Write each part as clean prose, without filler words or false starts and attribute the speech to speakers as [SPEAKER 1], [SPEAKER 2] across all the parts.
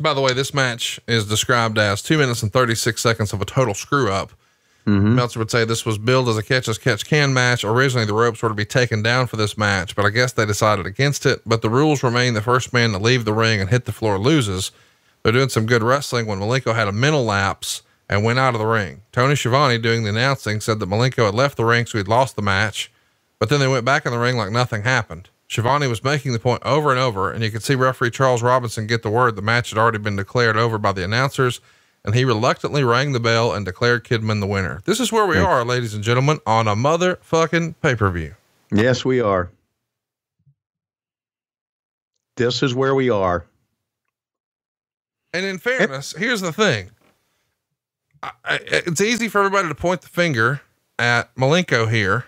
[SPEAKER 1] By the way, this match is described as 2 minutes and 36 seconds of a total screw up. Meltzer would say this was billed as a catch-as-catch-can match. Originally, the ropes were to be taken down for this match, but I guess they decided against it. But the rules remain the first man to leave the ring and hit the floor loses. They're doing some good wrestling when Malenko had a mental lapse and went out of the ring. Tony Schiavone, doing the announcing, said that Malenko had left the ring, so he'd lost the match, but then they went back in the ring like nothing happened. Schiavone was making the point over and over, and you could see referee Charles Robinson get the word the match had already been declared over by the announcers, and he reluctantly rang the bell and declared Kidman the winner. This is where we are, ladies and gentlemen, on a motherfucking pay-per-view.
[SPEAKER 2] Yes, we are. This is where we are.
[SPEAKER 1] And in fairness, here's the thing. It's easy for everybody to point the finger at Malenko here,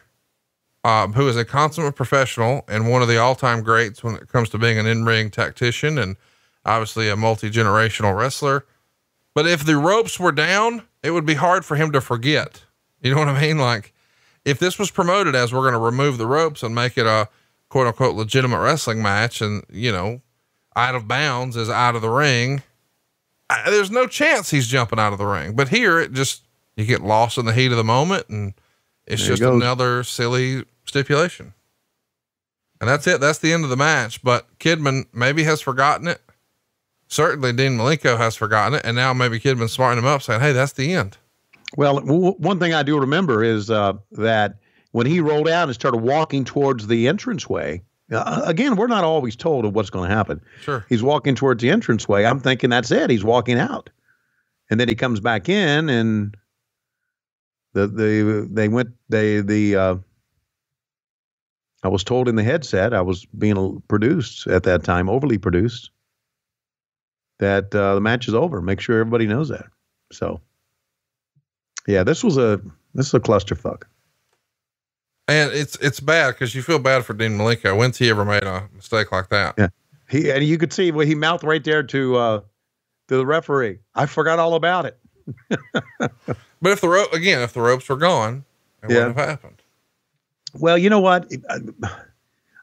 [SPEAKER 1] who is a consummate professional and one of the all-time greats when it comes to being an in-ring tactician and obviously a multi-generational wrestler. But if the ropes were down, it would be hard for him to forget. You know what I mean? Like if this was promoted as we're going to remove the ropes and make it a quote unquote legitimate wrestling match, and you know, out of bounds is out of the ring, there's no chance he's jumping out of the ring. But here it just, you get lost in the heat of the moment and it's just another silly stipulation. And that's it. That's the end of the match. But Kidman maybe has forgotten it. Certainly Dean Malenko has forgotten it. And now maybe Kidman's smarting him up saying, hey, that's the end.
[SPEAKER 2] Well, one thing I do remember is that when he rolled out and started walking towards the entranceway, again, we're not always told of what's going to happen.
[SPEAKER 1] Sure.
[SPEAKER 2] He's walking towards the entranceway. I'm thinking that's it. He's walking out. And then he comes back in and I was told in the headset, I was being produced at that time, overly produced, that the match is over. Make sure everybody knows that. So yeah, this is a clusterfuck.
[SPEAKER 1] And it's bad because you feel bad for Dean Malenko. When's he ever made a mistake like that?
[SPEAKER 2] Yeah. And you could see where he mouthed right there to the referee. I forgot all about it.
[SPEAKER 1] But if the ropes were gone, it wouldn't have happened.
[SPEAKER 2] Well, you know what?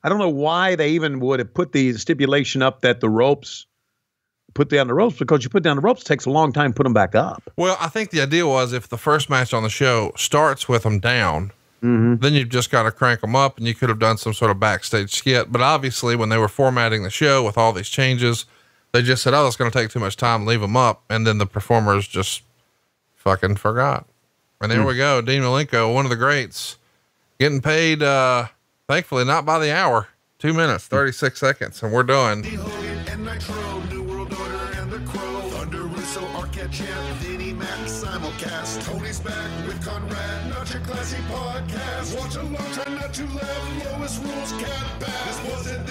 [SPEAKER 2] I don't know why they even would have put the stipulation up that the ropes, put down the ropes, because you put down the ropes, it takes a long time to put them back up.
[SPEAKER 1] Well, I think the idea was if the first match on the show starts with them down, then you've just got to crank them up, and you could have done some sort of backstage skit. But obviously when they were formatting the show with all these changes, they just said, oh, it's going to take too much time, leave them up. And then the performers just fucking forgot. And there we go. Dean Malenko, one of the greats, getting paid, thankfully not by the hour, 2 minutes, 36 seconds. And we're done.
[SPEAKER 3] Tony's back with Conrad, not your classy podcast. Watch along, try not to laugh. Lowest rules can't pass. This wasn't